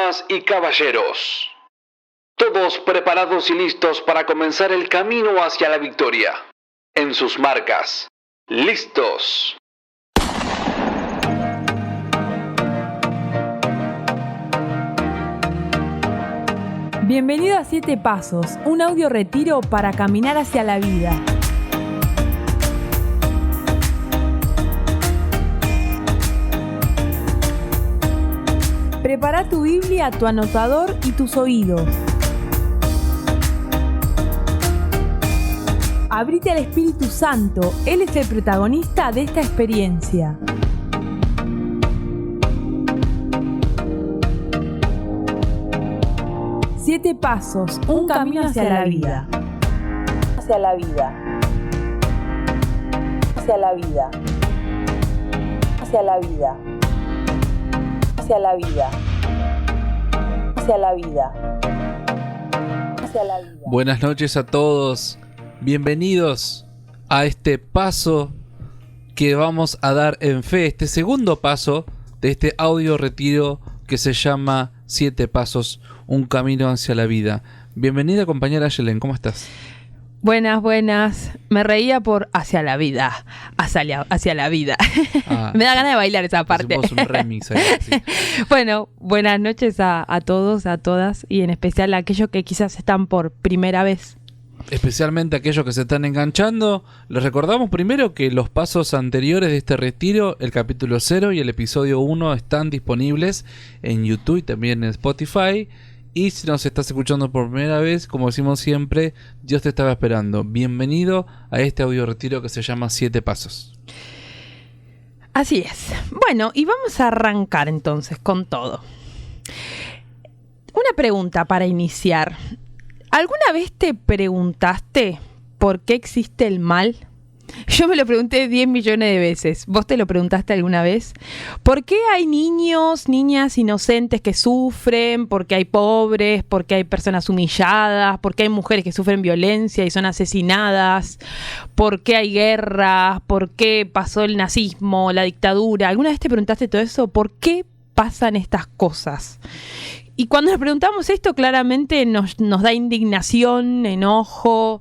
Damas y caballeros, todos preparados y listos para comenzar el camino hacia la victoria. En sus marcas, listos. Bienvenido a 7 Pasos, un audio retiro para caminar hacia la vida. Prepara tu Biblia, tu anotador y tus oídos. Abrite al Espíritu Santo, Él es el protagonista de esta experiencia. Siete pasos, un camino hacia la vida. Hacia la vida. Hacia la vida. Hacia la vida. Hacia la vida. Hacia la vida. Hacia la vida. Buenas noches a todos. Bienvenidos a este paso que vamos a dar en fe, este segundo paso de este audio retiro que se llama 7 Pasos, un camino hacia la vida. Bienvenida, compañera Yelen, ¿cómo estás? Buenas. Me reía por hacia la vida. Hacia la vida. Me da ganas de bailar esa parte. Hacemos un remix ahí, sí. Bueno, buenas noches a todos, a todas, y en especial a aquellos que quizás están por primera vez. Especialmente aquellos que se están enganchando, les recordamos primero que los pasos anteriores de este retiro, el capítulo 0 y el episodio 1, están disponibles en YouTube y también en Spotify. Y si nos estás escuchando por primera vez, como decimos siempre, Dios te estaba esperando. Bienvenido a este audio retiro que se llama 7 Pasos. Así es. Bueno, y vamos a arrancar entonces con todo. Una pregunta para iniciar. ¿Alguna vez te preguntaste por qué existe el mal? Yo me lo pregunté 10 millones de veces. ¿Vos te lo preguntaste alguna vez? ¿Por qué hay niños, niñas inocentes que sufren? ¿Por qué hay pobres? ¿Por qué hay personas humilladas? ¿Por qué hay mujeres que sufren violencia y son asesinadas? ¿Por qué hay guerras? ¿Por qué pasó el nazismo, la dictadura? ¿Alguna vez te preguntaste todo eso? ¿Por qué pasan estas cosas? Y cuando nos preguntamos esto, claramente nos da indignación, enojo,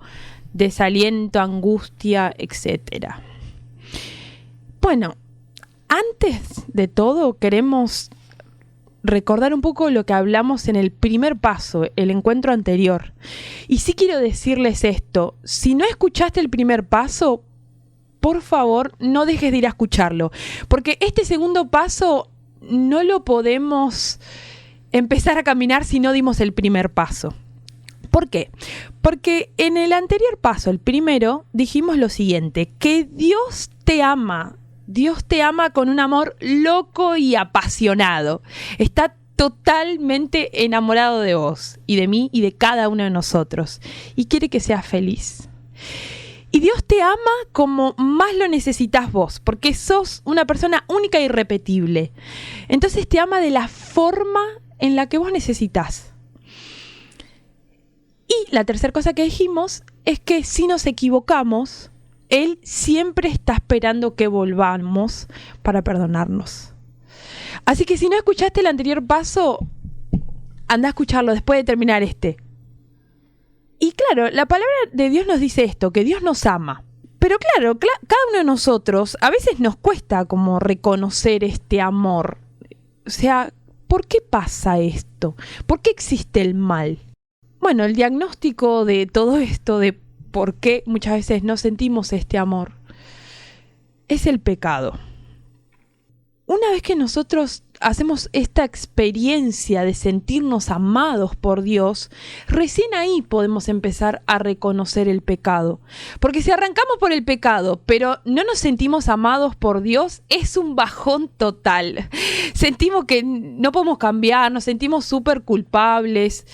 desaliento, angustia, etc. Bueno, antes de todo queremos recordar un poco lo que hablamos en el primer paso, el encuentro anterior. Y sí quiero decirles esto, si no escuchaste el primer paso, por favor no dejes de ir a escucharlo, porque este segundo paso no lo podemos empezar a caminar si no dimos el primer paso. ¿Por qué? Porque en el anterior paso, el primero, dijimos lo siguiente, que Dios te ama con un amor loco y apasionado. Está totalmente enamorado de vos y de mí y de cada uno de nosotros y quiere que seas feliz. Y Dios te ama como más lo necesitas vos, porque sos una persona única e irrepetible. Entonces te ama de la forma en la que vos necesitas. Y la tercera cosa que dijimos es que si nos equivocamos, Él siempre está esperando que volvamos para perdonarnos. Así que si no escuchaste el anterior paso, anda a escucharlo después de terminar este. Y claro, la palabra de Dios nos dice esto, que Dios nos ama. Pero claro, cada uno de nosotros a veces nos cuesta como reconocer este amor. O sea, ¿por qué pasa esto? ¿Por qué existe el mal? Bueno, el diagnóstico de todo esto, de por qué muchas veces no sentimos este amor, es el pecado. Una vez que nosotros hacemos esta experiencia de sentirnos amados por Dios, recién ahí podemos empezar a reconocer el pecado. Porque si arrancamos por el pecado, pero no nos sentimos amados por Dios, es un bajón total. Sentimos que no podemos cambiar, nos sentimos súper culpables.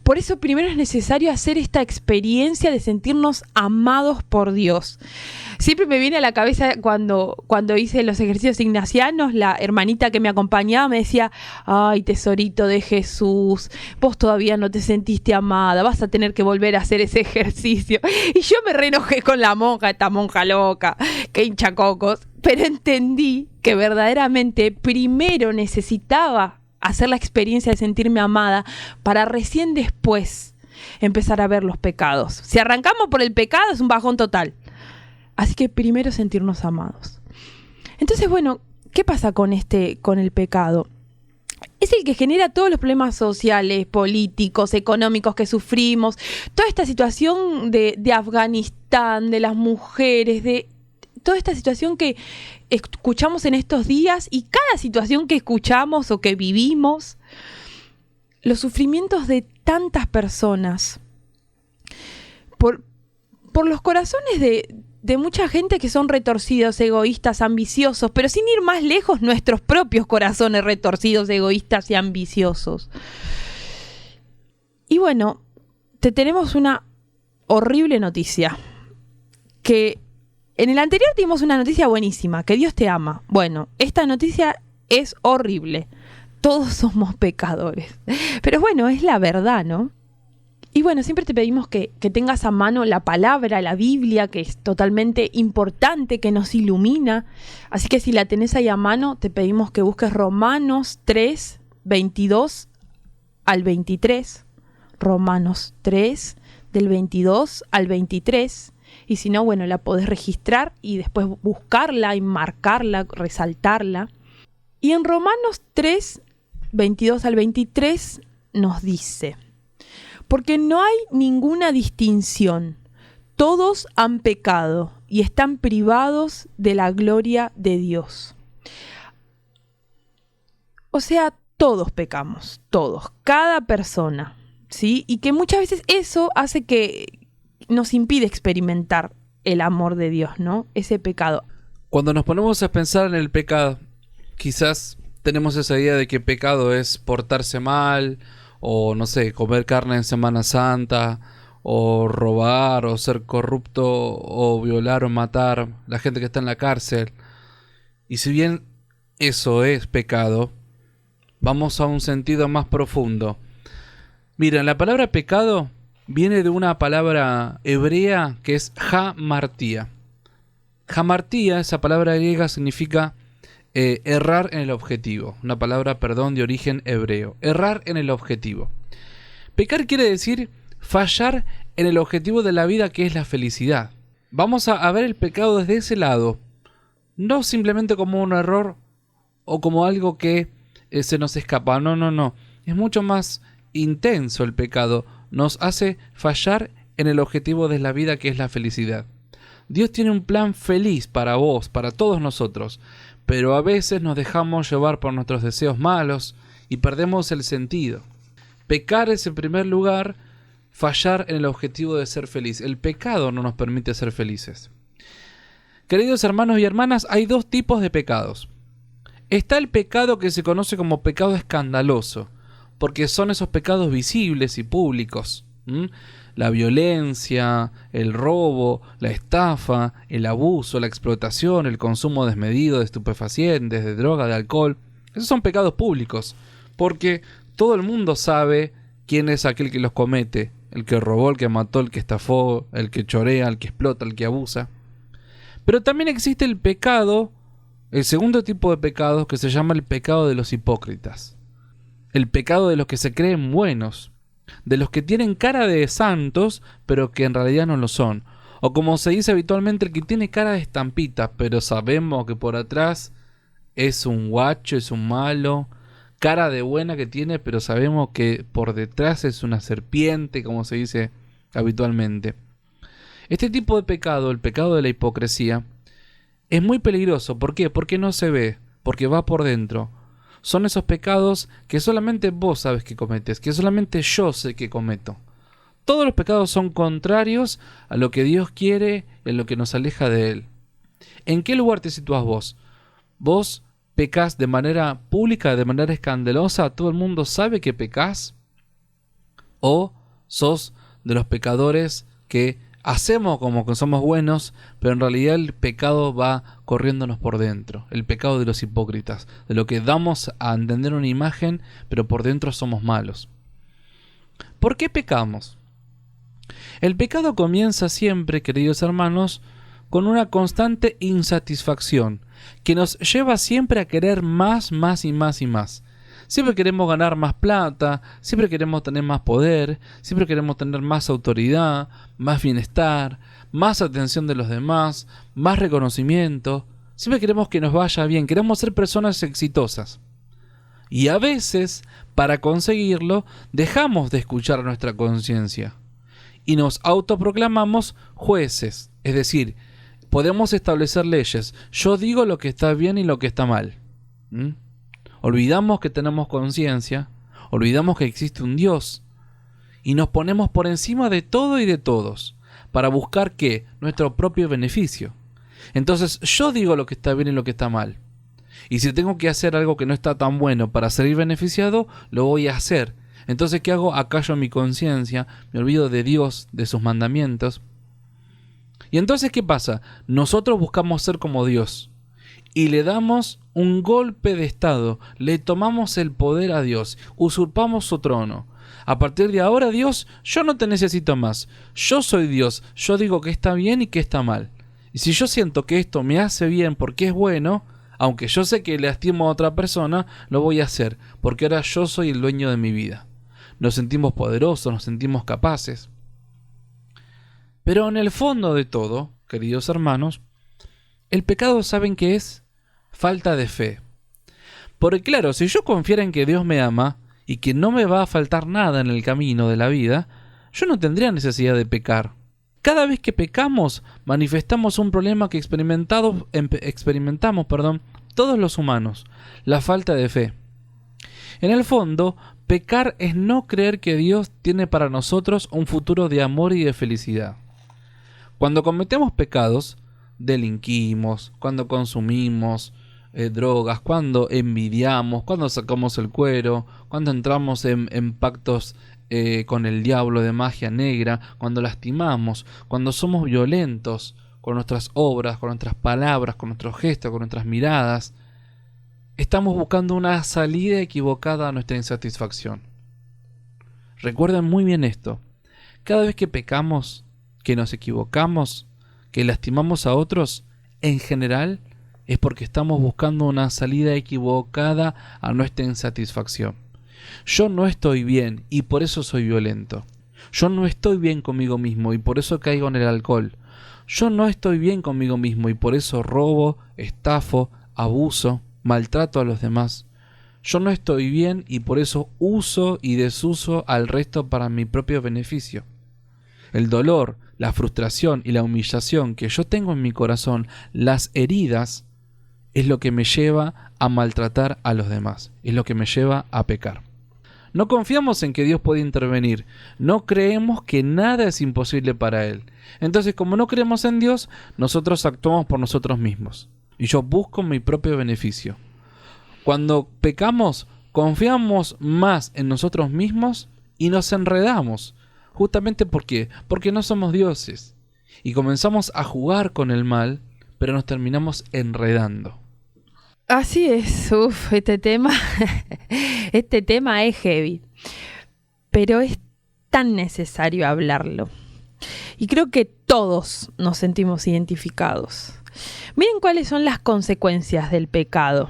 Por eso primero es necesario hacer esta experiencia de sentirnos amados por Dios. Siempre me viene a la cabeza cuando hice los ejercicios ignacianos, la hermanita que me acompañaba me decía, ay, tesorito de Jesús, vos todavía no te sentiste amada, vas a tener que volver a hacer ese ejercicio. Y yo me reenojé con la monja, esta monja loca, que hincha cocos, pero entendí que verdaderamente primero necesitaba hacer la experiencia de sentirme amada para recién después empezar a ver los pecados. Si arrancamos por el pecado es un bajón total. Así que primero sentirnos amados. Entonces, bueno, ¿qué pasa con el pecado? Es el que genera todos los problemas sociales, políticos, económicos que sufrimos. Toda esta situación de Afganistán, de las mujeres, de toda esta situación que escuchamos en estos días y cada situación que escuchamos o que vivimos. Los sufrimientos de tantas personas. Por los corazones de mucha gente que son retorcidos, egoístas, ambiciosos, pero sin ir más lejos, nuestros propios corazones retorcidos, egoístas y ambiciosos. Y bueno, te tenemos una horrible noticia. Que en el anterior dimos una noticia buenísima, que Dios te ama. Bueno, esta noticia es horrible. Todos somos pecadores. Pero bueno, es la verdad, ¿no? Y bueno, siempre te pedimos que tengas a mano la palabra, la Biblia, que es totalmente importante, que nos ilumina. Así que si la tenés ahí a mano, te pedimos que busques Romanos 3, 22 al 23. Romanos 3, del 22 al 23. Y si no, bueno, la podés registrar y después buscarla y marcarla, resaltarla. Y en Romanos 3, 22 al 23 nos dice: porque no hay ninguna distinción. Todos han pecado y están privados de la gloria de Dios. O sea, todos pecamos, todos, cada persona, ¿sí? Y que muchas veces eso hace que nos impide experimentar el amor de Dios, ¿no? Ese pecado. Cuando nos ponemos a pensar en el pecado, quizás tenemos esa idea de que pecado es portarse mal, o no sé, comer carne en Semana Santa, o robar, o ser corrupto, o violar o matar la gente que está en la cárcel. Y si bien eso es pecado, vamos a un sentido más profundo. Mira, la palabra pecado viene de una palabra hebrea que es hamartía. Hamartía, esa palabra griega, significa errar en el objetivo. Una palabra, de origen hebreo. Errar en el objetivo. Pecar quiere decir fallar en el objetivo de la vida, que es la felicidad. Vamos a ver el pecado desde ese lado. No simplemente como un error o como algo que se nos escapa. No. Es mucho más intenso el pecado. Nos hace fallar en el objetivo de la vida, que es la felicidad. Dios tiene un plan feliz para vos, para todos nosotros. Pero a veces nos dejamos llevar por nuestros deseos malos y perdemos el sentido. Pecar es, en primer lugar, fallar en el objetivo de ser feliz. El pecado no nos permite ser felices. Queridos hermanos y hermanas, hay dos tipos de pecados. Está el pecado que se conoce como pecado escandaloso, porque son esos pecados visibles y públicos. La violencia, el robo, la estafa, el abuso, la explotación, el consumo desmedido de estupefacientes, de droga, de alcohol. Esos son pecados públicos, porque todo el mundo sabe quién es aquel que los comete. El que robó, el que mató, el que estafó, el que chorea, el que explota, el que abusa. Pero también existe el pecado, el segundo tipo de pecados, que se llama el pecado de los hipócritas. El pecado de los que se creen buenos, de los que tienen cara de santos, pero que en realidad no lo son. O como se dice habitualmente, el que tiene cara de estampita, pero sabemos que por atrás es un guacho, es un malo. Cara de buena que tiene, pero sabemos que por detrás es una serpiente, como se dice habitualmente. Este tipo de pecado, el pecado de la hipocresía, es muy peligroso. ¿Por qué? Porque no se ve, porque va por dentro. Son esos pecados que solamente vos sabes que cometes, que solamente yo sé que cometo. Todos los pecados son contrarios a lo que Dios quiere y a lo que nos aleja de Él. ¿En qué lugar te sitúas vos? ¿Vos pecás de manera pública, de manera escandalosa? ¿Todo el mundo sabe que pecás? ¿O sos de los pecadores que hacemos como que somos buenos, pero en realidad el pecado va corriéndonos por dentro? El pecado de los hipócritas, de lo que damos a entender una imagen, pero por dentro somos malos. ¿Por qué pecamos? El pecado comienza siempre, queridos hermanos, con una constante insatisfacción que nos lleva siempre a querer más y más y más. Siempre queremos ganar más plata, siempre queremos tener más poder, siempre queremos tener más autoridad, más bienestar, más atención de los demás, más reconocimiento. Siempre queremos que nos vaya bien, queremos ser personas exitosas. Y a veces, para conseguirlo, dejamos de escuchar a nuestra conciencia y nos autoproclamamos jueces. Es decir, podemos establecer leyes. Yo digo lo que está bien y lo que está mal. Olvidamos que tenemos conciencia, olvidamos que existe un Dios y nos ponemos por encima de todo y de todos para buscar ¿qué? Nuestro propio beneficio. Entonces yo digo lo que está bien y lo que está mal. Y si tengo que hacer algo que no está tan bueno para salir beneficiado, lo voy a hacer. Entonces, ¿qué hago? Acallo mi conciencia, me olvido de Dios, de sus mandamientos. Y entonces, ¿qué pasa? Nosotros buscamos ser como Dios. Y le damos un golpe de estado. Le tomamos el poder a Dios. Usurpamos su trono. A partir de ahora, Dios, yo no te necesito más. Yo soy Dios. Yo digo que está bien y que está mal. Y si yo siento que esto me hace bien porque es bueno, aunque yo sé que lastimo a otra persona, lo voy a hacer, porque ahora yo soy el dueño de mi vida. Nos sentimos poderosos, nos sentimos capaces. Pero en el fondo de todo, queridos hermanos, el pecado, ¿saben qué es? Falta de fe. Porque claro, si yo confiara en que Dios me ama y que no me va a faltar nada en el camino de la vida, yo no tendría necesidad de pecar. Cada vez que pecamos, manifestamos un problema que experimentamos, todos los humanos, la falta de fe. En el fondo, pecar es no creer que Dios tiene para nosotros un futuro de amor y de felicidad. Cuando cometemos pecados, delinquimos, cuando consumimos drogas, cuando envidiamos, cuando sacamos el cuero, cuando entramos en pactos con el diablo de magia negra, cuando lastimamos, cuando somos violentos con nuestras obras, con nuestras palabras, con nuestros gestos, con nuestras miradas, estamos buscando una salida equivocada a nuestra insatisfacción. Recuerden muy bien esto. Cada vez que pecamos, que nos equivocamos, que lastimamos a otros, en general es porque estamos buscando una salida equivocada a nuestra insatisfacción. Yo no estoy bien y por eso soy violento. Yo no estoy bien conmigo mismo y por eso caigo en el alcohol. Yo no estoy bien conmigo mismo y por eso robo, estafo, abuso, maltrato a los demás. Yo no estoy bien y por eso uso y desuso al resto para mi propio beneficio. El dolor, la frustración y la humillación que yo tengo en mi corazón, las heridas, es lo que me lleva a maltratar a los demás, es lo que me lleva a pecar. No confiamos en que Dios puede intervenir, no creemos que nada es imposible para Él. Entonces, como no creemos en Dios, nosotros actuamos por nosotros mismos. Y yo busco mi propio beneficio. Cuando pecamos, confiamos más en nosotros mismos y nos enredamos. Justamente ¿por qué? Porque no somos dioses. Y comenzamos a jugar con el mal, pero nos terminamos enredando. Así es, este tema es heavy, pero es tan necesario hablarlo. Y creo que todos nos sentimos identificados. Miren cuáles son las consecuencias del pecado.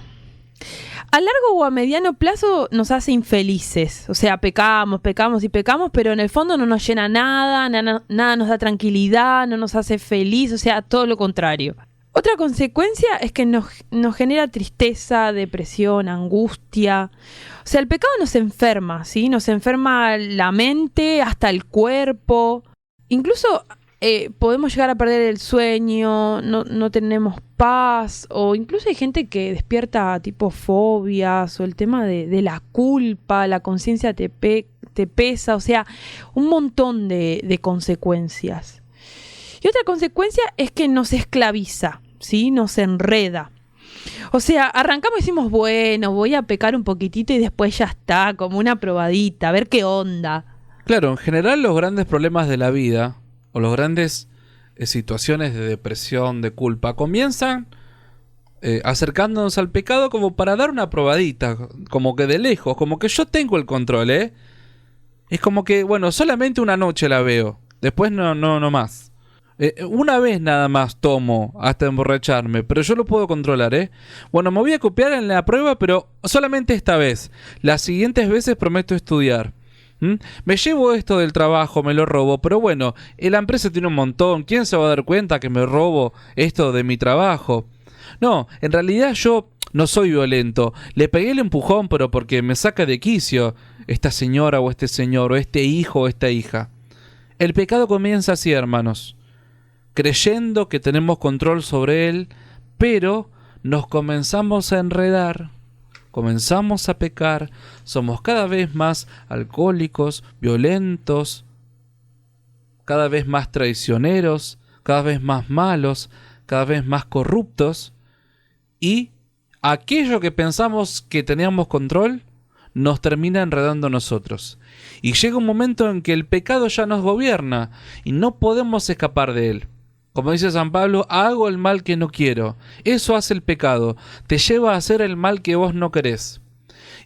A largo o a mediano plazo nos hace infelices. O sea, pecamos, pero en el fondo no nos llena nada nos da tranquilidad, no nos hace feliz, o sea, todo lo contrario. Otra consecuencia es que nos genera tristeza, depresión, angustia. O sea, el pecado nos enferma, ¿sí? Nos enferma la mente, hasta el cuerpo. Incluso podemos llegar a perder el sueño, no tenemos paz, o incluso hay gente que despierta tipo fobias, o el tema de la culpa, la conciencia te pesa, o sea, un montón de consecuencias. Y otra consecuencia es que nos esclaviza, ¿sí? Nos enreda. O sea, arrancamos y decimos, bueno, voy a pecar un poquitito y después ya está, como una probadita, a ver qué onda. Claro, en general los grandes problemas de la vida, o las grandes situaciones de depresión, de culpa, comienzan acercándonos al pecado como para dar una probadita, como que de lejos, como que yo tengo el control, ¿eh? Es como que, bueno, solamente una noche la veo, después no más. Una vez nada más tomo hasta emborracharme, pero yo lo puedo controlar, ¿eh? Bueno, me voy a copiar en la prueba, pero solamente esta vez. Las siguientes veces prometo estudiar. Me llevo esto del trabajo, me lo robo, pero bueno, la empresa tiene un montón. ¿Quién se va a dar cuenta que me robo esto de mi trabajo? No, en realidad yo no soy violento. Le pegué el empujón, pero porque me saca de quicio esta señora o este señor, o este hijo o esta hija. El pecado comienza así, hermanos, creyendo que tenemos control sobre él, pero nos comenzamos a enredar, comenzamos a pecar, somos cada vez más alcohólicos, violentos, cada vez más traicioneros, cada vez más malos, cada vez más corruptos, y aquello que pensamos que teníamos control nos termina enredando a nosotros. Y llega un momento en que el pecado ya nos gobierna y no podemos escapar de él. Como dice San Pablo, hago el mal que no quiero. Eso hace el pecado. Te lleva a hacer el mal que vos no querés.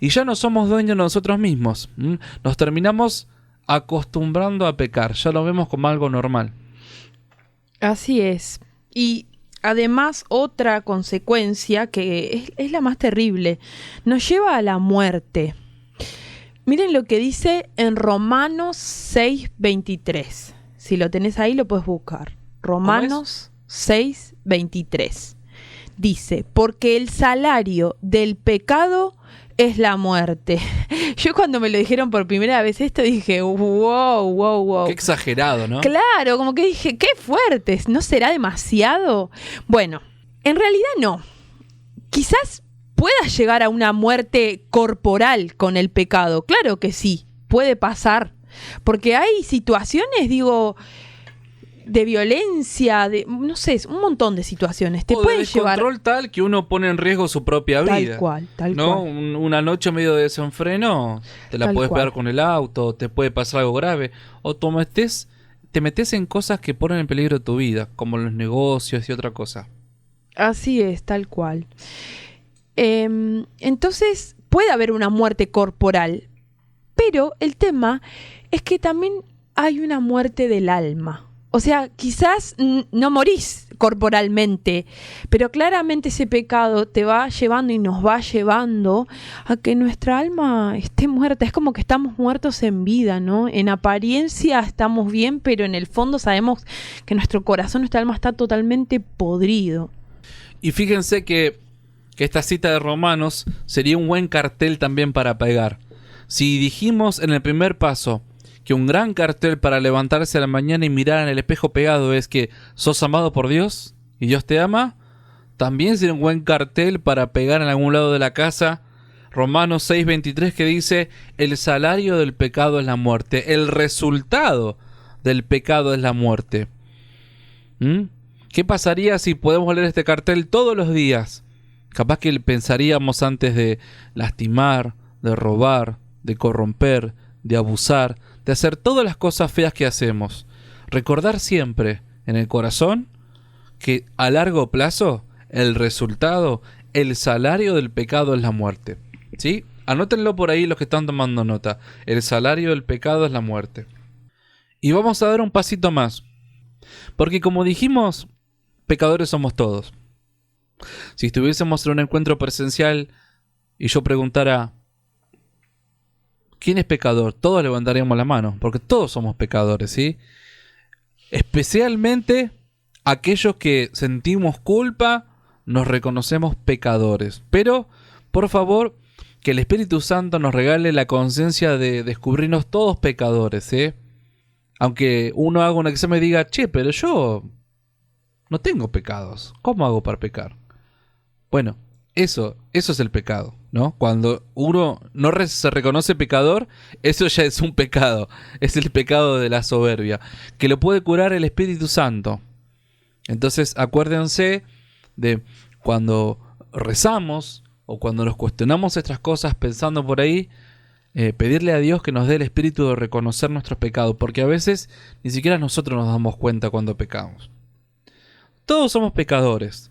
Y ya no somos dueños de nosotros mismos. Nos terminamos acostumbrando a pecar. Ya lo vemos como algo normal. Así es. Y además otra consecuencia que es la más terrible. Nos lleva a la muerte. Miren lo que dice en Romanos 6:23. Si lo tenés ahí lo puedes buscar. Romanos 6:23. Dice, porque el salario del pecado es la muerte. Yo cuando me lo dijeron por primera vez esto dije, wow. Qué exagerado, ¿no? Claro, como que dije, qué fuerte, ¿no será demasiado? Bueno, en realidad no. Quizás puedas llegar a una muerte corporal con el pecado. Claro que sí, puede pasar. Porque hay situaciones, digo, de violencia, de no sé, un montón de situaciones. Te pueden llevar control tal que uno pone en riesgo su propia vida. Tal ¿no? cual. Una noche medio de desenfreno, te la puedes pegar con el auto, te puede pasar algo grave. O te metes en cosas que ponen en peligro tu vida, como los negocios y otra cosa. Así es, tal cual. Entonces puede haber una muerte corporal, pero el tema es que también hay una muerte del alma. O sea, quizás no morís corporalmente, pero claramente ese pecado te va llevando y nos va llevando a que nuestra alma esté muerta. Es como que estamos muertos en vida, ¿no? En apariencia estamos bien, pero en el fondo sabemos que nuestro corazón, nuestra alma está totalmente podrido. Y fíjense que esta cita de Romanos sería un buen cartel también para pegar. Si dijimos en el primer paso que un gran cartel para levantarse a la mañana y mirar en el espejo pegado es que sos amado por Dios y Dios te ama, también sería un buen cartel para pegar en algún lado de la casa Romanos 6:23, que dice: el salario del pecado es la muerte, el resultado del pecado es la muerte. ¿Qué pasaría si podemos leer este cartel todos los días? Capaz que pensaríamos antes de lastimar, de robar, de corromper, de abusar, de hacer todas las cosas feas que hacemos. Recordar siempre en el corazón que a largo plazo el resultado, el salario del pecado es la muerte. ¿Sí? Anótenlo por ahí los que están tomando nota. El salario del pecado es la muerte. Y vamos a dar un pasito más. Porque como dijimos, pecadores somos todos. Si estuviésemos en un encuentro presencial y yo preguntara ¿quién es pecador? Todos levantaríamos la mano, porque todos somos pecadores, ¿sí? Especialmente aquellos que sentimos culpa, nos reconocemos pecadores. Pero, por favor, que el Espíritu Santo nos regale la conciencia de descubrirnos todos pecadores, ¿eh? Aunque uno haga un examen y diga, che, pero yo no tengo pecados. ¿Cómo hago para pecar? Bueno, eso es el pecado, ¿no? Cuando uno no se reconoce pecador, eso ya es un pecado. Es el pecado de la soberbia, que lo puede curar el Espíritu Santo. Entonces, acuérdense de cuando rezamos o cuando nos cuestionamos estas cosas pensando por ahí, pedirle a Dios que nos dé el espíritu de reconocer nuestros pecados, porque a veces ni siquiera nosotros nos damos cuenta cuando pecamos. Todos somos pecadores,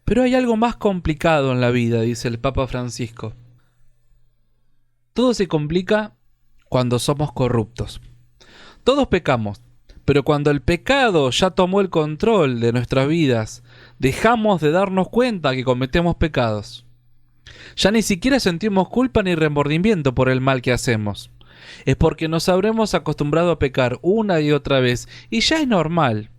pero hay algo más complicado en la vida, dice el Papa Francisco. Todo se complica cuando somos corruptos. Todos pecamos, Pero cuando el pecado ya tomó el control de nuestras vidas, dejamos de darnos cuenta que cometemos pecados. Ya ni siquiera sentimos culpa ni remordimiento por el mal que hacemos. Es porque nos habremos acostumbrado a pecar una y otra vez, y ya es normal.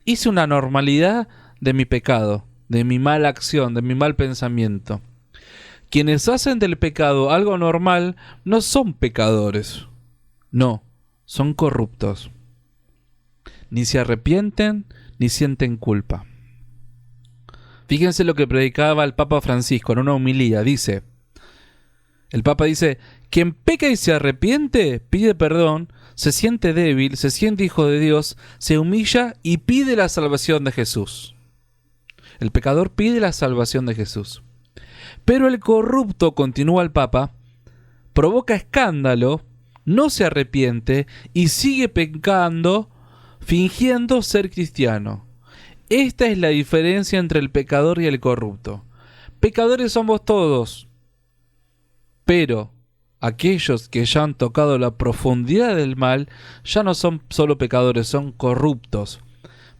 Hice una normalidad de mi pecado, de mi mala acción, de mi mal pensamiento. Quienes hacen del pecado algo normal no son pecadores. No, son corruptos. Ni se arrepienten ni sienten culpa. Fíjense lo que predicaba el Papa Francisco en una homilía. El Papa dice: quien peca y se arrepiente, pide perdón, se siente débil, se siente hijo de Dios, se humilla y pide la salvación de Jesús. El pecador pide la salvación de Jesús. Pero el corrupto, continúa el Papa, provoca escándalo, no se arrepiente y sigue pecando, fingiendo ser cristiano. Esta es la diferencia entre el pecador y el corrupto. Pecadores somos todos, pero aquellos que ya han tocado la profundidad del mal ya no son solo pecadores, son corruptos.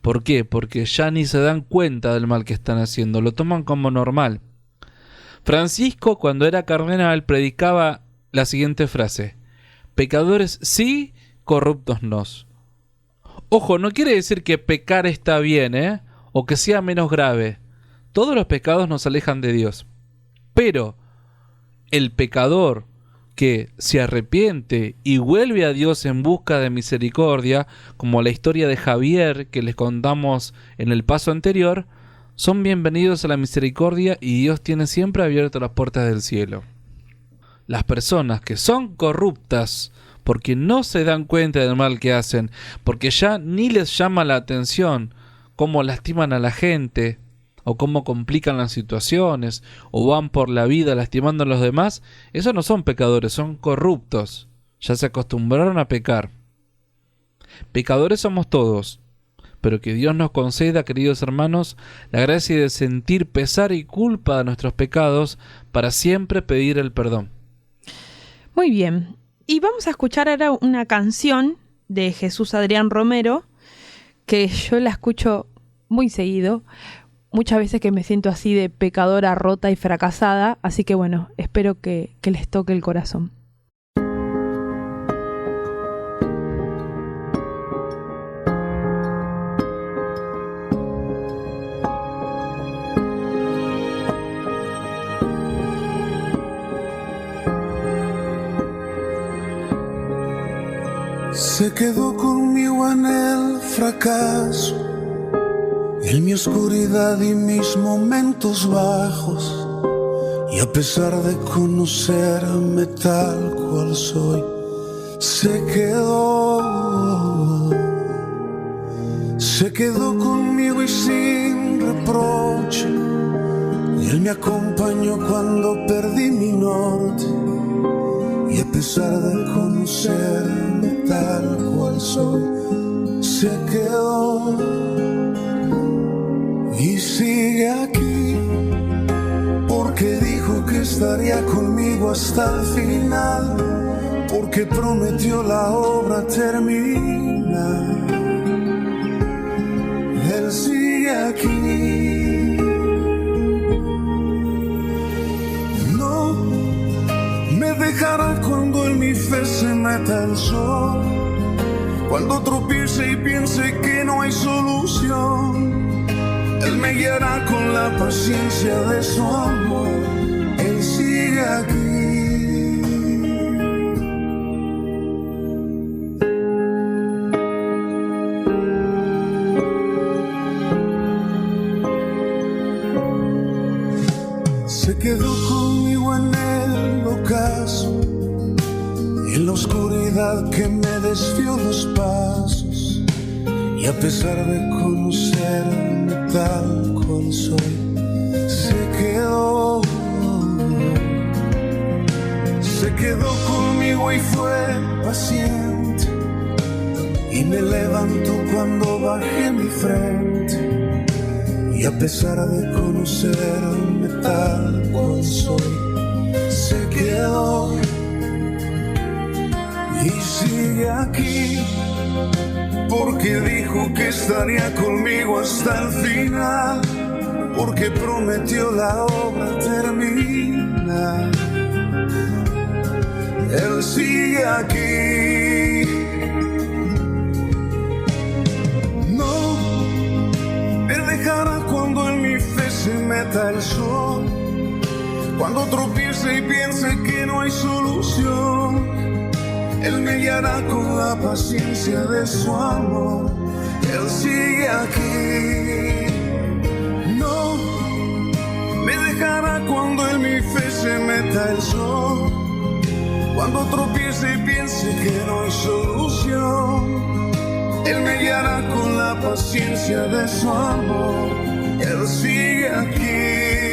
¿Por qué? Porque ya ni se dan cuenta del mal que están haciendo, lo toman como normal. Francisco, cuando era cardenal, predicaba la siguiente frase: pecadores sí, corruptos no. Ojo, no quiere decir que pecar está bien, o que sea menos grave. Todos los pecados nos alejan de Dios. Pero el pecador que se arrepiente y vuelve a Dios en busca de misericordia, como la historia de Javier que les contamos en el paso anterior, son bienvenidos a la misericordia y Dios tiene siempre abiertas las puertas del cielo. Las personas que son corruptas porque no se dan cuenta del mal que hacen, porque ya ni les llama la atención cómo lastiman a la gente, o cómo complican las situaciones, o van por la vida lastimando a los demás, esos no son pecadores, son corruptos. Ya se acostumbraron a pecar. Pecadores somos todos, pero que Dios nos conceda, queridos hermanos, la gracia de sentir pesar y culpa de nuestros pecados para siempre pedir el perdón. Muy bien. Y vamos a escuchar ahora una canción de Jesús Adrián Romero, que yo la escucho muy seguido, muchas veces que me siento así de pecadora rota y fracasada, así que bueno, espero que les toque el corazón. Se quedó conmigo en el fracaso, en mi oscuridad y mis momentos bajos, y a pesar de conocerme tal cual soy, se quedó conmigo y sin reproche, y él me acompañó cuando perdí mi norte. Y a pesar de conocerme tal cual soy, se quedó y sigue aquí, porque dijo que estaría conmigo hasta el final, porque prometió la obra terminar. Él sigue aquí. Dejará cuando en mi fe se meta el sol, cuando tropiece y piense que no hay solución. Él me guiará con la paciencia de su amor. Él sigue aquí. Se quedó conmigo en el ocaso, en la oscuridad que me desvió los pasos, y a pesar de conocerme tal cual soy, se quedó conmigo y fue paciente, y me levantó cuando bajé mi frente, y a pesar de conocerme tal cual soy, se quedó y sigue aquí, porque dijo que estaría conmigo hasta el final, porque prometió la obra termina. Él sigue aquí. No me dejará cuando en mi fe se meta el sol, cuando tropiece y piense que no hay solución. Él me guiará con la paciencia de su amor. Él sigue aquí. No me dejará cuando en mi fe se meta el sol, cuando tropiece y piense que no hay solución. Él me guiará con la paciencia de su amor. Él sigue aquí.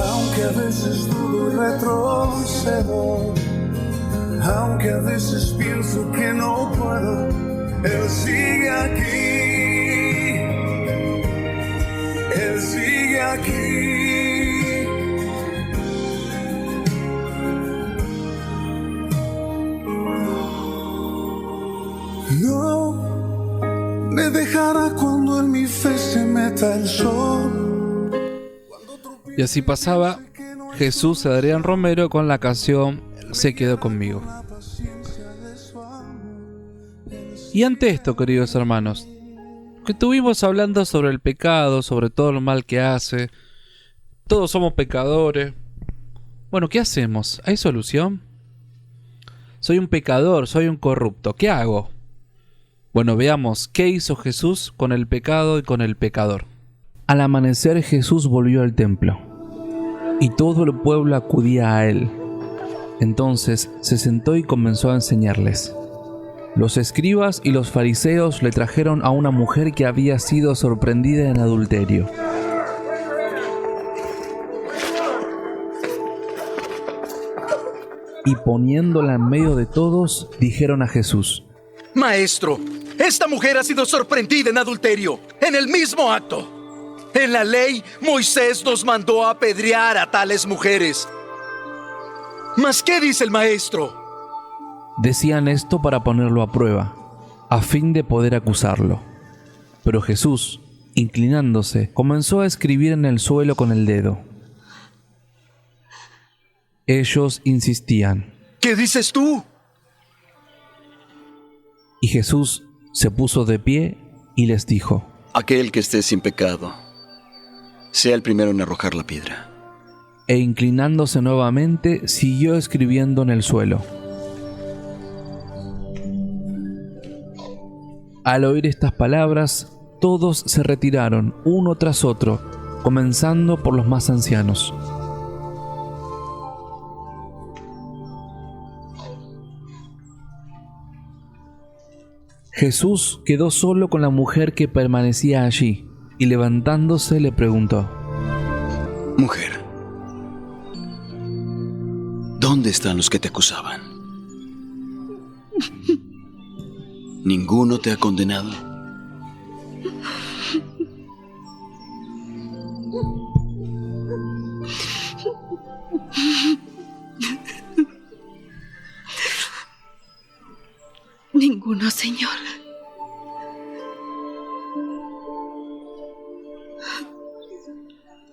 Aunque a veces dudo y retrocedo, aunque a veces pienso que no puedo, Él sigue aquí. Él sigue aquí. No me dejará cuando en mi fe se meta el sol. Y así pasaba Jesús Adrián Romero con la canción Se quedó conmigo. Y ante esto, queridos hermanos, que estuvimos hablando sobre el pecado, sobre todo lo mal que hace, todos somos pecadores. Bueno, ¿qué hacemos? ¿Hay solución? Soy un pecador, soy un corrupto, ¿qué hago? Bueno, veamos qué hizo Jesús con el pecado y con el pecador. Al amanecer Jesús volvió al templo, y todo el pueblo acudía a él. Entonces se sentó y comenzó a enseñarles. Los escribas y los fariseos le trajeron a una mujer que había sido sorprendida en adulterio. Y poniéndola en medio de todos, dijeron a Jesús: Maestro, esta mujer ha sido sorprendida en adulterio, en el mismo acto. En la ley, Moisés nos mandó a apedrear a tales mujeres. ¿Mas qué dice el maestro? Decían esto para ponerlo a prueba, a fin de poder acusarlo. Pero Jesús, inclinándose, comenzó a escribir en el suelo con el dedo. Ellos insistían: ¿Qué dices tú? Y Jesús se puso de pie y les dijo: Aquel que esté sin pecado, sea el primero en arrojar la piedra. E inclinándose nuevamente, siguió escribiendo en el suelo. Al oír estas palabras, todos se retiraron, uno tras otro, comenzando por los más ancianos. Jesús quedó solo con la mujer que permanecía allí, y levantándose le preguntó: Mujer, ¿dónde están los que te acusaban? ¿Ninguno te ha condenado? Ninguno, Señor.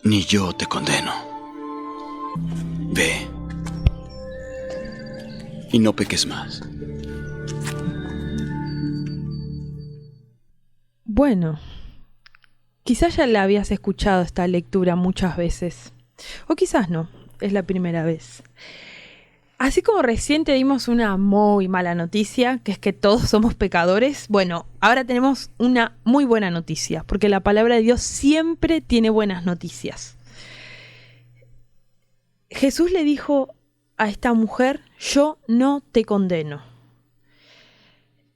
Ni yo te condeno. Ve y no peques más. Bueno, quizás ya la habías escuchado esta lectura muchas veces, o quizás no, es la primera vez. Así como recién te dimos una muy mala noticia, que es que todos somos pecadores, bueno, ahora tenemos una muy buena noticia, porque la palabra de Dios siempre tiene buenas noticias. Jesús le dijo a esta mujer: yo no te condeno.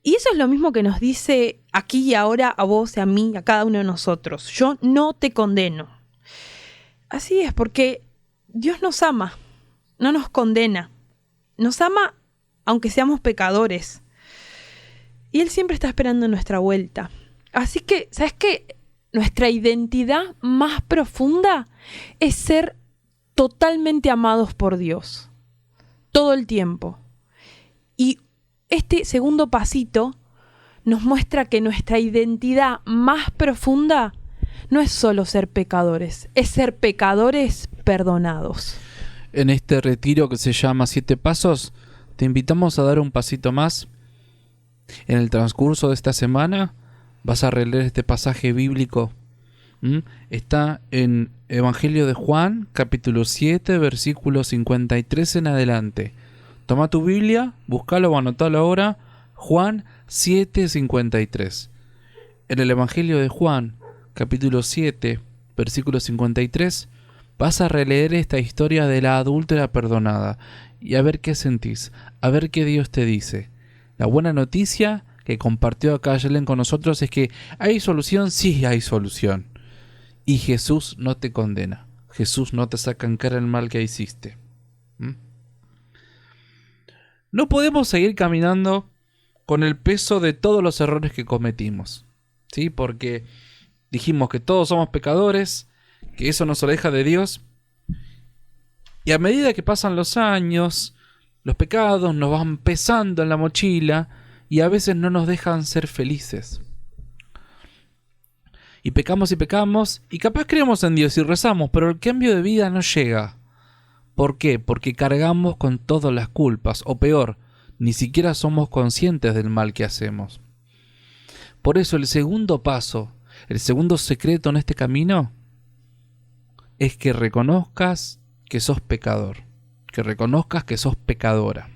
Y eso es lo mismo que nos dice aquí y ahora a vos y a mí, a cada uno de nosotros: yo no te condeno. Así es, porque Dios nos ama, no nos condena. Nos ama aunque seamos pecadores. Y Él siempre está esperando nuestra vuelta. Así que, ¿sabes qué? Nuestra identidad más profunda es ser totalmente amados por Dios. Todo el tiempo. Y este segundo pasito nos muestra que nuestra identidad más profunda no es solo ser pecadores, es ser pecadores perdonados. En este retiro que se llama 7 Pasos, te invitamos a dar un pasito más. En el transcurso de esta semana vas a releer este pasaje bíblico. Está en Evangelio de Juan, capítulo 7, versículo 53 en adelante. Toma tu Biblia, búscalo o anotalo ahora. Juan 7:53. En el Evangelio de Juan, capítulo 7, versículo 53, vas a releer esta historia de la adúltera perdonada y a ver qué sentís, a ver qué Dios te dice. La buena noticia que compartió acá Yelen con nosotros es que hay solución, sí hay solución. Y Jesús no te condena. Jesús no te saca en cara el mal que hiciste. No podemos seguir caminando con el peso de todos los errores que cometimos, ¿sí? Porque dijimos que todos somos pecadores, que eso nos aleja de Dios. Y a medida que pasan los años, los pecados nos van pesando en la mochila y a veces no nos dejan ser felices. Y pecamos y capaz creemos en Dios y rezamos, pero el cambio de vida no llega. ¿Por qué? Porque cargamos con todas las culpas, o peor, ni siquiera somos conscientes del mal que hacemos. Por eso el segundo paso, el segundo secreto en este camino, es que reconozcas que sos pecador, que reconozcas que sos pecadora.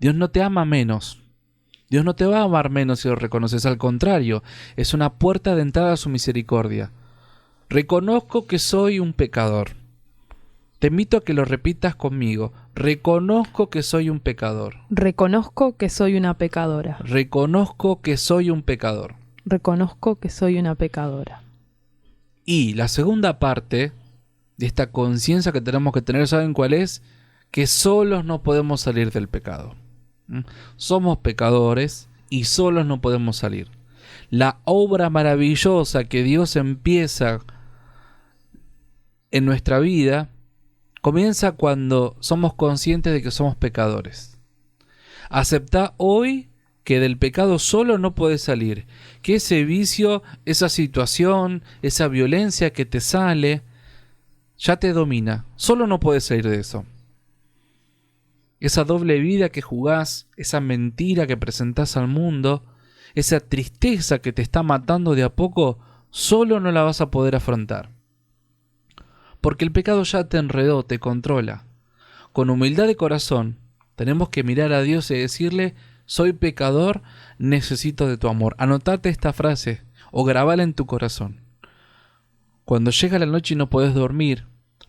Dios no te ama menos. Dios no te va a amar menos si lo reconoces, al contrario, es una puerta de entrada a su misericordia. Reconozco que soy un pecador. Te invito a que lo repitas conmigo. Reconozco que soy un pecador. Reconozco que soy una pecadora. Reconozco que soy un pecador. Reconozco que soy una pecadora. Y la segunda parte de esta conciencia que tenemos que tener, ¿saben cuál es? Que solos no podemos salir del pecado. Somos pecadores y solos no podemos salir. La obra maravillosa que Dios empieza en nuestra vida comienza cuando somos conscientes de que somos pecadores. Aceptá hoy que del pecado solo no puedes salir, que ese vicio, esa situación, esa violencia que te sale, ya te domina, solo no puedes salir de eso. Esa doble vida que jugás, esa mentira que presentás al mundo, esa tristeza que te está matando de a poco, solo no la vas a poder afrontar. Porque el pecado ya te enredó, te controla. Con humildad de corazón, tenemos que mirar a Dios y decirle: soy pecador, necesito de tu amor. Anotate esta frase o grabala en tu corazón. Cuando llega la noche y no podés dormir,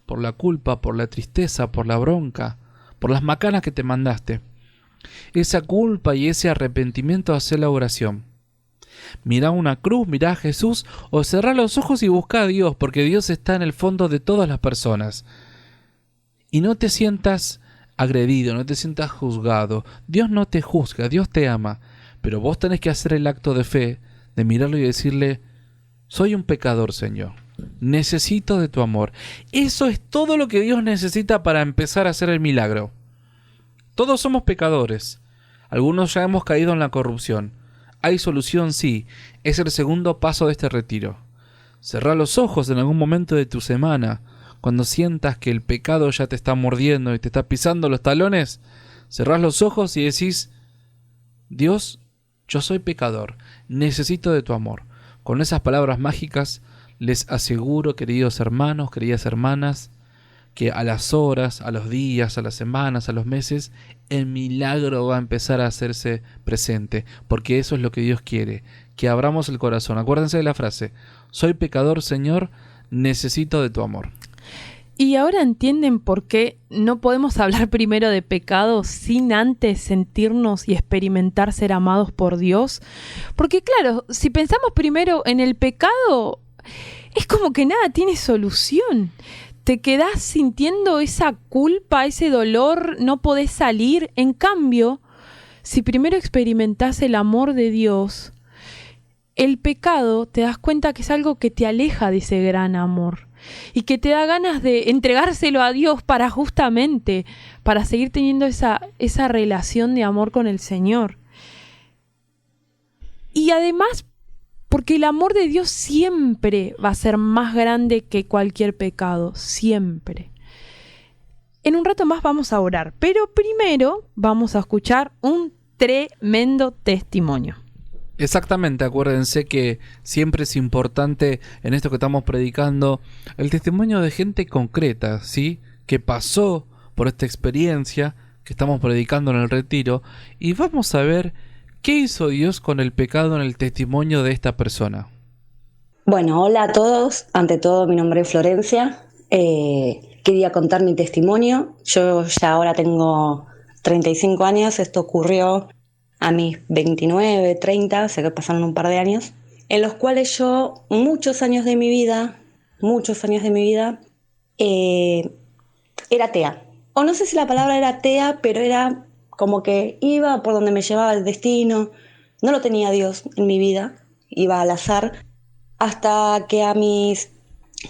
por la culpa, por la tristeza, por la bronca, por las macanas que te mandaste, esa culpa y ese arrepentimiento, hace la oración. Mirá una cruz, mirá a Jesús, o cerrá los ojos y buscá a Dios, porque Dios está en el fondo de todas las personas. Y no te sientas agredido, no te sientas juzgado. Dios no te juzga, Dios te ama, pero vos tenés que hacer el acto de fe, de mirarlo y decirle: soy un pecador, Señor, necesito de tu amor. Eso es todo lo que Dios necesita para empezar a hacer el milagro. Todos somos pecadores. Algunos ya hemos caído en la corrupción. Hay solución, sí. Es el segundo paso de este retiro. Cerrá los ojos en algún momento de tu semana. Cuando sientas que el pecado ya te está mordiendo y te está pisando los talones, cerrás los ojos y decís: Dios, yo soy pecador, necesito de tu amor. Con esas palabras mágicas les aseguro, queridos hermanos, queridas hermanas, que a las horas, a los días, a las semanas, a los meses, el milagro va a empezar a hacerse presente, porque eso es lo que Dios quiere, que abramos el corazón. Acuérdense de la frase: soy pecador, Señor, necesito de tu amor. Y ahora entienden por qué no podemos hablar primero de pecado sin antes sentirnos y experimentar ser amados por Dios. Porque claro, si pensamos primero en el pecado, es como que nada tiene solución. Te quedás sintiendo esa culpa, ese dolor, no podés salir. En cambio, si primero experimentás el amor de Dios, el pecado te das cuenta que es algo que te aleja de ese gran amor. y que te da ganas de entregárselo a Dios para seguir teniendo esa relación de amor con el Señor. Y además, porque el amor de Dios siempre va a ser más grande que cualquier pecado, siempre. En un rato más vamos a orar, pero primero vamos a escuchar un tremendo testimonio. Exactamente, acuérdense que siempre es importante en esto que estamos predicando el testimonio de gente concreta, ¿sí? Que pasó por esta experiencia que estamos predicando en el retiro, y vamos a ver qué hizo Dios con el pecado en el testimonio de esta persona. Bueno, hola a todos. Ante todo, mi nombre es Florencia. Quería contar mi testimonio. Yo ya ahora tengo 35 años. Esto ocurrió a mis 29, 30, sé que pasaron un par de años, en los cuales yo muchos años de mi vida, era atea. O no sé si la palabra era atea, pero era como que iba por donde me llevaba el destino. No lo tenía Dios en mi vida, iba al azar, hasta que a mis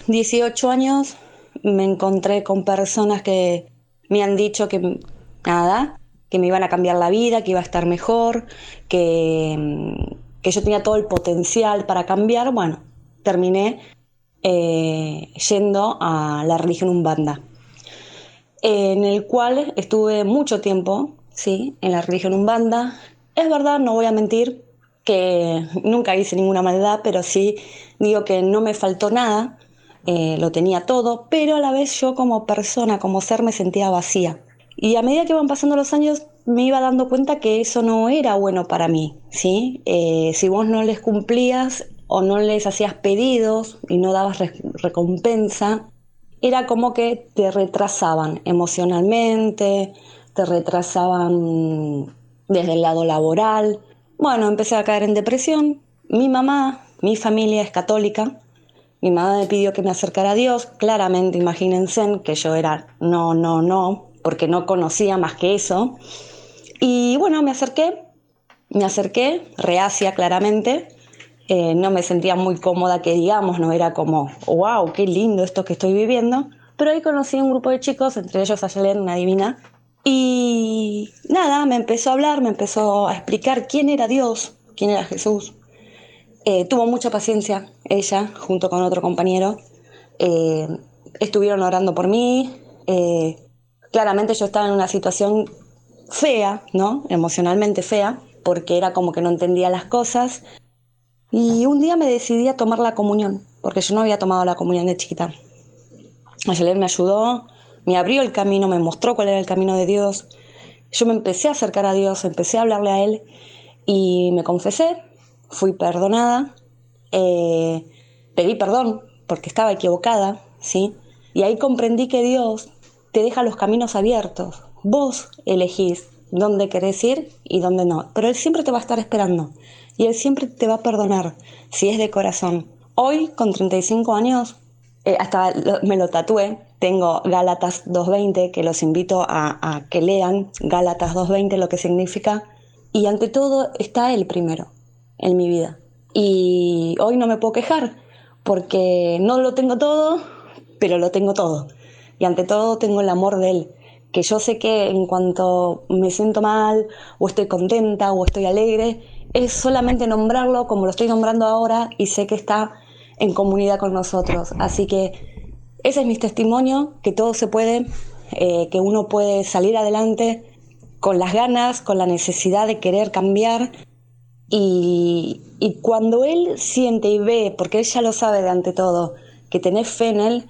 18 años me encontré con personas que me han dicho que me iban a cambiar la vida, que iba a estar mejor, que yo tenía todo el potencial para cambiar. Bueno, terminé yendo a la religión Umbanda, en el cual estuve mucho tiempo, sí, en la religión Umbanda. Es verdad, no voy a mentir, que nunca hice ninguna maldad, pero sí digo que no me faltó nada, lo tenía todo, pero a la vez yo como persona, como ser, me sentía vacía. Y a medida que iban pasando los años me iba dando cuenta que eso no era bueno para mí, ¿sí? Si vos no les cumplías o no les hacías pedidos y no dabas recompensa, era como que te retrasaban emocionalmente, te retrasaban desde el lado laboral. Bueno, empecé a caer en depresión. Mi familia es católica. Mi mamá me pidió que me acercara a Dios. Claramente, imagínense que yo era no, porque no conocía más que eso. Y bueno, me acerqué, reacia claramente. No me sentía muy cómoda, que digamos, no era como, wow, qué lindo esto que estoy viviendo. Pero ahí conocí a un grupo de chicos, entre ellos a Yelén, una divina. Y nada, me empezó a hablar, me empezó a explicar quién era Dios, quién era Jesús. Tuvo mucha paciencia ella, junto con otro compañero. Estuvieron orando por mí. Claramente yo estaba en una situación fea, ¿no? Emocionalmente fea, porque era como que no entendía las cosas. Y un día me decidí a tomar la comunión, porque yo no había tomado la comunión de chiquita. Ayelén me ayudó, me abrió el camino, me mostró cuál era el camino de Dios. Yo me empecé a acercar a Dios, empecé a hablarle a Él y me confesé, fui perdonada, pedí perdón porque estaba equivocada, ¿sí? Y ahí comprendí que Dios te deja los caminos abiertos. Vos elegís dónde querés ir y dónde no, pero Él siempre te va a estar esperando y Él siempre te va a perdonar si es de corazón. Hoy, con 35 años, me lo tatué. Tengo Gálatas 2:20, que los invito a que lean Gálatas 2:20, lo que significa. Y ante todo está Él primero en mi vida. Y hoy no me puedo quejar, porque no lo tengo todo, pero lo tengo todo. Y ante todo tengo el amor de Él, que yo sé que en cuanto me siento mal, o estoy contenta, o estoy alegre, es solamente nombrarlo como lo estoy nombrando ahora, y sé que está en comunidad con nosotros. Así que ese es mi testimonio, que todo se puede, que uno puede salir adelante con las ganas, con la necesidad de querer cambiar. Y cuando Él siente y ve, porque Él ya lo sabe de ante todo, que tenés fe en Él,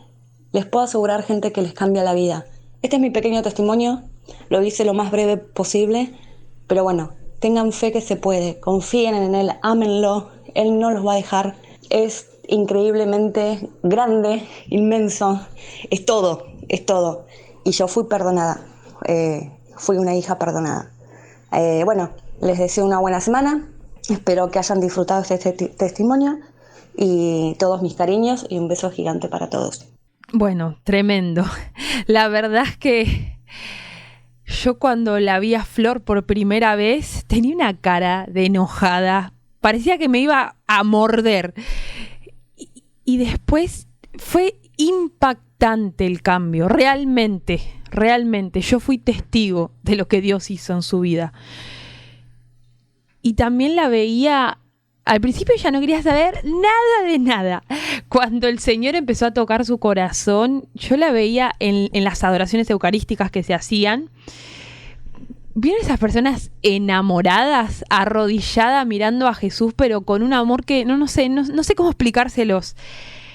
les puedo asegurar, gente, que les cambia la vida. Este es mi pequeño testimonio, lo hice lo más breve posible, pero bueno, tengan fe que se puede, confíen en Él, ámenlo, Él no los va a dejar. Es increíblemente grande, inmenso, es todo. Y yo fui perdonada, fui una hija perdonada. Bueno, les deseo una buena semana, espero que hayan disfrutado este testimonio y todos mis cariños y un beso gigante para todos. Bueno, tremendo. La verdad es que yo cuando la vi a Flor por primera vez tenía una cara de enojada, parecía que me iba a morder. Y después fue impactante el cambio, realmente. Yo fui testigo de lo que Dios hizo en su vida. Y también la veía, al principio ya no quería saber nada de nada. Cuando el Señor empezó a tocar su corazón, yo la veía en las adoraciones eucarísticas que se hacían. ¿Vieron esas personas enamoradas, arrodilladas, mirando a Jesús, pero con un amor que no sé cómo explicárselos?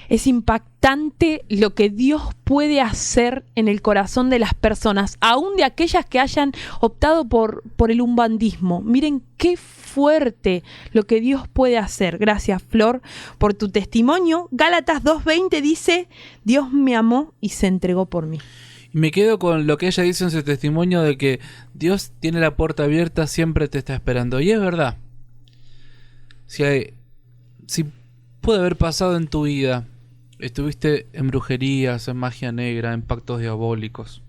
Es impactante lo que Dios puede hacer en el corazón de las personas, aún de aquellas que hayan optado por el umbandismo. Miren qué fuerte lo que Dios puede hacer. Gracias, Flor, por tu testimonio. Gálatas 2:20 dice: Dios me amó y se entregó por mí. Y me quedo con lo que ella dice en su testimonio de que Dios tiene la puerta abierta, siempre te está esperando. Y es verdad. Si puede haber pasado en tu vida, estuviste en brujerías, en magia negra, en pactos diabólicos,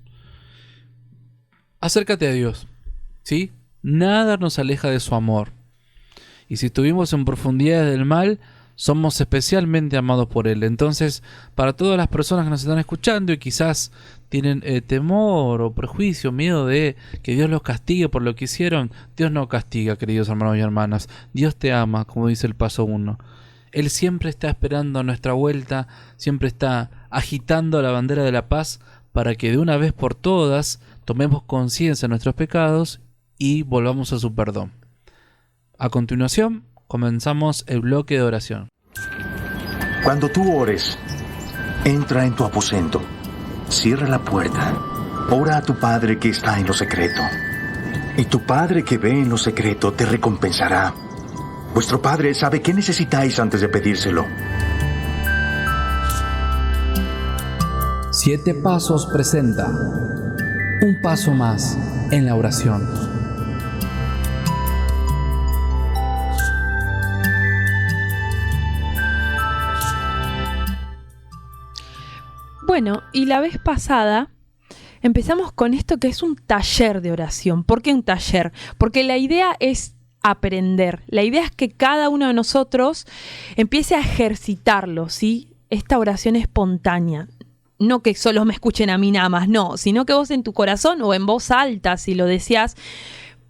acércate a Dios, ¿sí? Nada nos aleja de su amor. Y si estuvimos en profundidades del mal, somos especialmente amados por Él. Entonces, para todas las personas que nos están escuchando y quizás tienen temor o prejuicio, miedo de que Dios los castigue por lo que hicieron, Dios no castiga, queridos hermanos y hermanas. Dios te ama, como dice el paso 1. Él siempre está esperando a nuestra vuelta, siempre está agitando la bandera de la paz para que de una vez por todas tomemos conciencia de nuestros pecados y volvamos a su perdón. A continuación, comenzamos el bloque de oración. Cuando tú ores, entra en tu aposento, cierra la puerta, ora a tu Padre que está en lo secreto, y tu Padre que ve en lo secreto te recompensará. Vuestro Padre sabe qué necesitáis antes de pedírselo. 7 Pasos presenta un paso más en la oración. Bueno, y la vez pasada empezamos con esto que es un taller de oración. ¿Por qué un taller? Porque la idea es aprender. La idea es que cada uno de nosotros empiece a ejercitarlo, ¿sí? Esta oración espontánea. No que solo me escuchen a mí nada más, no, sino que vos en tu corazón o en voz alta, si lo deseas,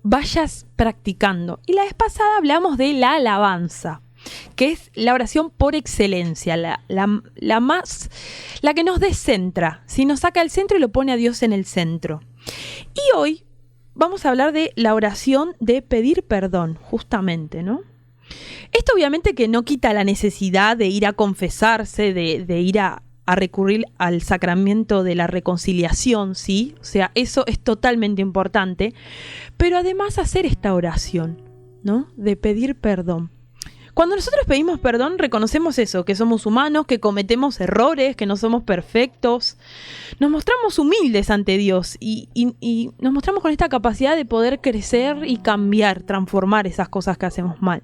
vayas practicando. Y la vez pasada hablamos de la alabanza, que es la oración por excelencia, la que nos descentra, ¿sí? Nos saca del centro y lo pone a Dios en el centro. Y hoy vamos a hablar de la oración de pedir perdón, justamente, ¿no? Esto obviamente que no quita la necesidad de ir a confesarse, de ir a recurrir al sacramento de la reconciliación, ¿sí? O sea, eso es totalmente importante. Pero además hacer esta oración, ¿no? De pedir perdón. Cuando nosotros pedimos perdón, reconocemos eso, que somos humanos, que cometemos errores, que no somos perfectos. Nos mostramos humildes ante Dios y nos mostramos con esta capacidad de poder crecer y cambiar, transformar esas cosas que hacemos mal.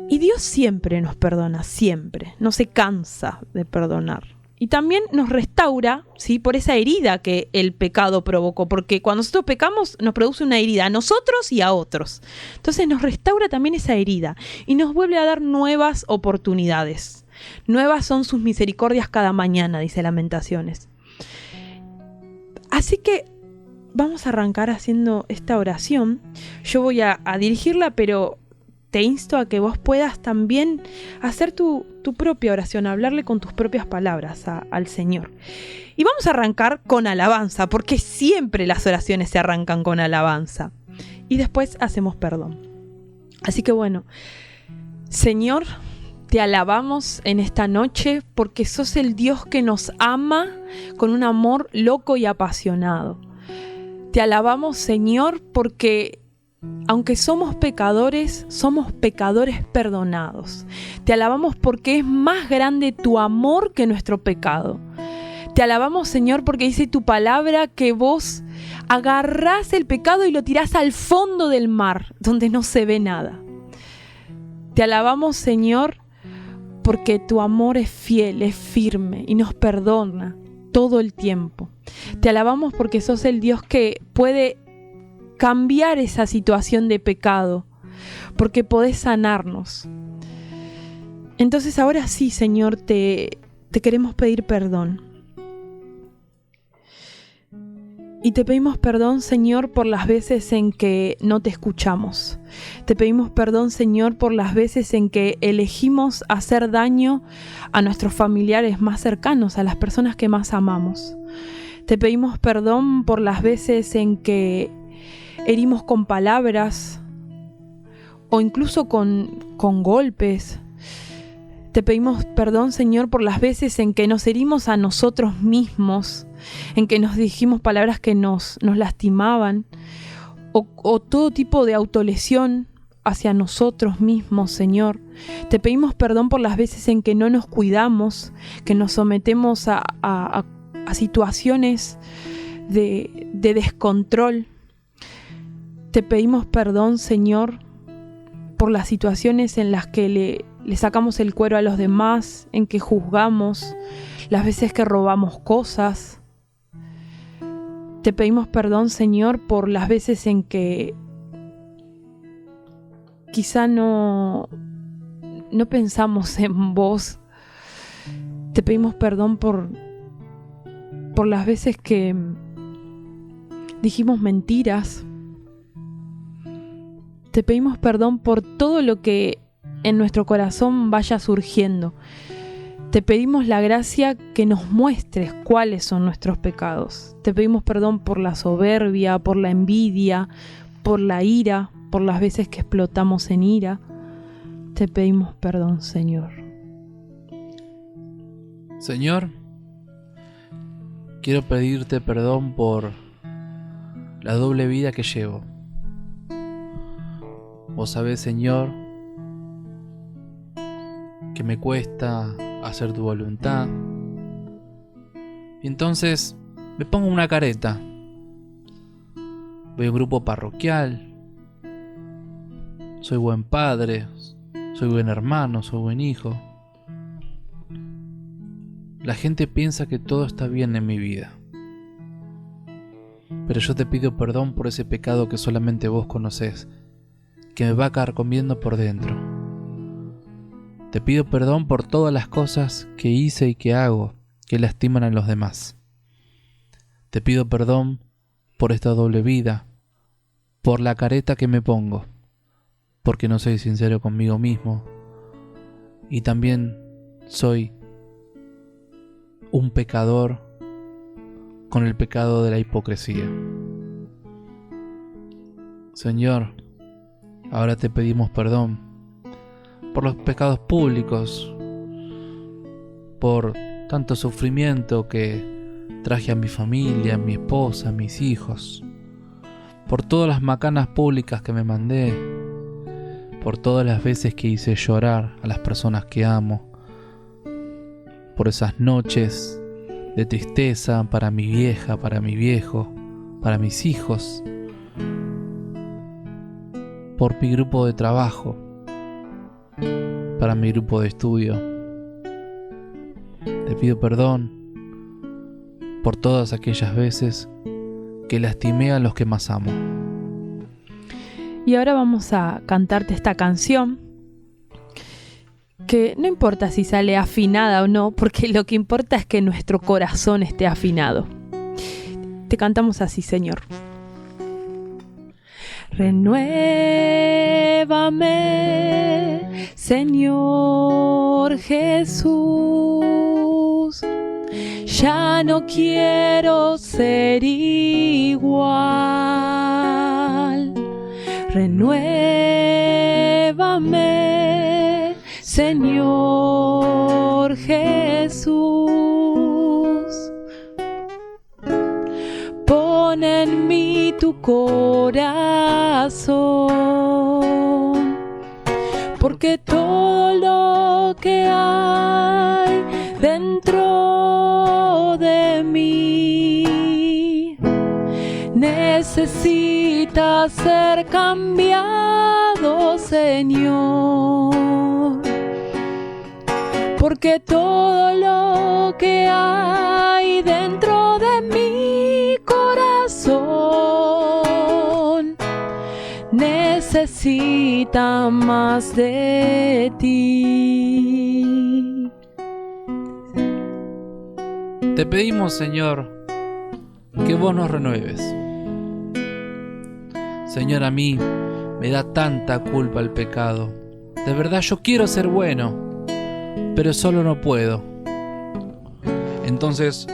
Y Dios siempre nos perdona, siempre. No se cansa de perdonar. Y también nos restaura, ¿sí? Por esa herida que el pecado provocó. Porque cuando nosotros pecamos nos produce una herida a nosotros y a otros. Entonces nos restaura también esa herida y nos vuelve a dar nuevas oportunidades. Nuevas son sus misericordias cada mañana, dice Lamentaciones. Así que vamos a arrancar haciendo esta oración. Yo voy a dirigirla, pero te insto a que vos puedas también hacer tu propia oración, hablarle con tus propias palabras al Señor. Y vamos a arrancar con alabanza, porque siempre las oraciones se arrancan con alabanza. Y después hacemos perdón. Así que bueno, Señor, te alabamos en esta noche porque sos el Dios que nos ama con un amor loco y apasionado. Te alabamos, Señor, porque aunque somos pecadores perdonados. Te alabamos porque es más grande tu amor que nuestro pecado. Te alabamos, Señor, porque dice tu palabra que vos agarrás el pecado y lo tirás al fondo del mar, donde no se ve nada. Te alabamos, Señor, porque tu amor es fiel, es firme y nos perdona todo el tiempo. Te alabamos porque sos el Dios que puede cambiar esa situación de pecado, porque podés sanarnos. Entonces ahora sí, Señor, te te queremos pedir perdón. Y te pedimos perdón, Señor, por las veces en que no te escuchamos. Te pedimos perdón, Señor, por las veces en que elegimos hacer daño a nuestros familiares más cercanos, a las personas que más amamos. Te pedimos perdón por las veces en que herimos con palabras o incluso con golpes. Te pedimos perdón, Señor, por las veces en que nos herimos a nosotros mismos, en que nos dijimos palabras que nos lastimaban, o todo tipo de autolesión hacia nosotros mismos, Señor. Te pedimos perdón por las veces en que no nos cuidamos, que nos sometemos a situaciones de descontrol. Te pedimos perdón, Señor, por las situaciones en las que le sacamos el cuero a los demás, en que juzgamos, las veces que robamos cosas. Te pedimos perdón, Señor, por las veces en que quizá no pensamos en vos. Te pedimos perdón por las veces que dijimos mentiras. Te pedimos perdón por todo lo que en nuestro corazón vaya surgiendo. Te pedimos la gracia que nos muestres cuáles son nuestros pecados. Te pedimos perdón por la soberbia, por la envidia, por la ira, por las veces que explotamos en ira. Te pedimos perdón, Señor. Señor, quiero pedirte perdón por la doble vida que llevo. Vos sabés, Señor, que me cuesta hacer tu voluntad. Y entonces me pongo una careta. Voy a un grupo parroquial. Soy buen padre, soy buen hermano, soy buen hijo. La gente piensa que todo está bien en mi vida. Pero yo te pido perdón por ese pecado que solamente vos conocés, que me va carcomiendo por dentro. Te pido perdón por todas las cosas que hice y que hago que lastiman a los demás. Te pido perdón por esta doble vida, por la careta que me pongo, porque no soy sincero conmigo mismo y también soy un pecador con el pecado de la hipocresía. Señor, ahora te pedimos perdón por los pecados públicos, por tanto sufrimiento que traje a mi familia, a mi esposa, a mis hijos, por todas las macanas públicas que me mandé, por todas las veces que hice llorar a las personas que amo, por esas noches de tristeza para mi vieja, para mi viejo, para mis hijos, por mi grupo de trabajo, para mi grupo de estudio. Te pido perdón por todas aquellas veces que lastimé a los que más amo. Y ahora vamos a cantarte esta canción, que no importa si sale afinada o no, porque lo que importa es que nuestro corazón esté afinado. Te cantamos así, Señor. Renuévame, Señor Jesús. Ya no quiero ser igual. Renuévame, Señor Jesús. Pon en mí tu corazón, porque todo lo que hay dentro de mí necesita ser cambiado, Señor, porque todo lo que hay dentro de mi corazón necesita más de ti. Te pedimos, Señor, que vos nos renueves. Señor, a mí me da tanta culpa el pecado. De verdad yo quiero ser bueno, pero solo no puedo. Entonces,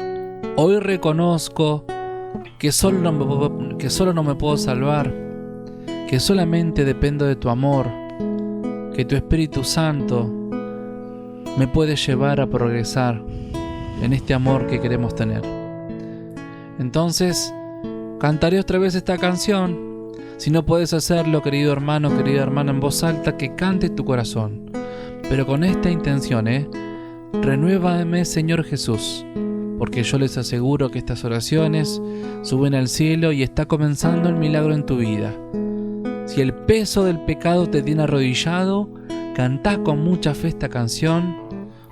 hoy reconozco que solo no me puedo salvar, que solamente dependo de tu amor, que tu Espíritu Santo me puede llevar a progresar en este amor que queremos tener. Entonces, cantaré otra vez esta canción. Si no puedes hacerlo, querido hermano, querida hermana, en voz alta, que cante tu corazón. Pero con esta intención, renuévame, Señor Jesús, porque yo les aseguro que estas oraciones suben al cielo y está comenzando el milagro en tu vida. Si el peso del pecado te tiene arrodillado, cantá con mucha fe esta canción,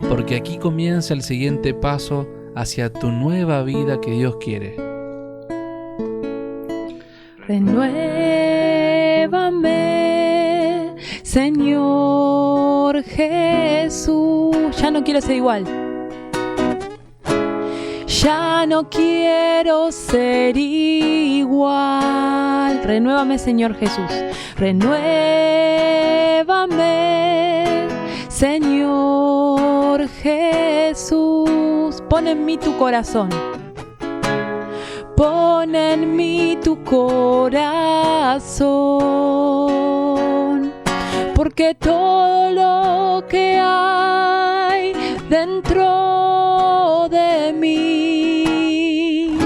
porque aquí comienza el siguiente paso hacia tu nueva vida que Dios quiere. Renuévame, Señor Jesús. Ya no quiero ser igual. Ya no quiero ser igual. Renuévame, Señor Jesús. Renuévame, Señor Jesús. Pon en mí tu corazón. Pon en mí tu corazón, porque todo lo que hay dentro de mí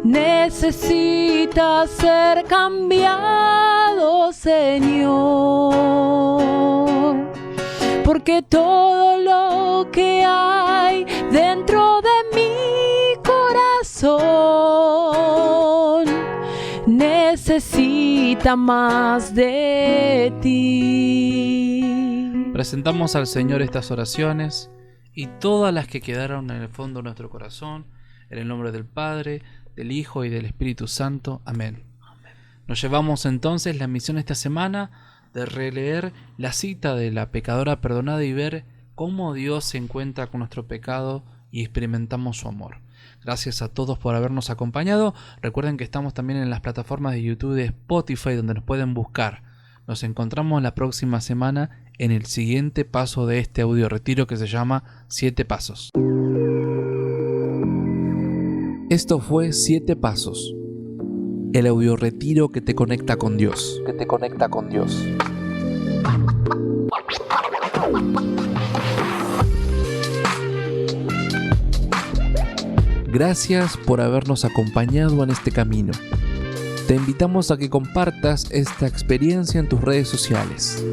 necesita ser cambiado, Señor, porque todo lo que hay dentro de mi corazón necesita más de ti. Presentamos al Señor estas oraciones y todas las que quedaron en el fondo de nuestro corazón, en el nombre del Padre, del Hijo y del Espíritu Santo. Amén. Nos llevamos entonces la misión esta semana de releer la cita de la pecadora perdonada y ver cómo Dios se encuentra con nuestro pecado y experimentamos su amor. Gracias a todos por habernos acompañado. Recuerden que estamos también en las plataformas de YouTube y de Spotify, donde nos pueden buscar. Nos encontramos la próxima semana en el siguiente paso de este audio retiro que se llama 7 Pasos. Esto fue 7 Pasos, el audio retiro que te conecta con Dios. Gracias por habernos acompañado en este camino. Te invitamos a que compartas esta experiencia en tus redes sociales.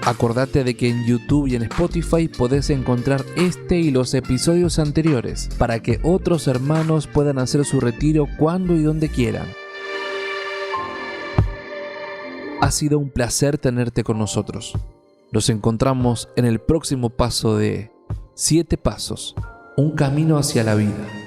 Acordate de que en YouTube y en Spotify podés encontrar este y los episodios anteriores para que otros hermanos puedan hacer su retiro cuando y donde quieran. Ha sido un placer tenerte con nosotros. Nos encontramos en el próximo paso de 7 Pasos, un camino hacia la vida.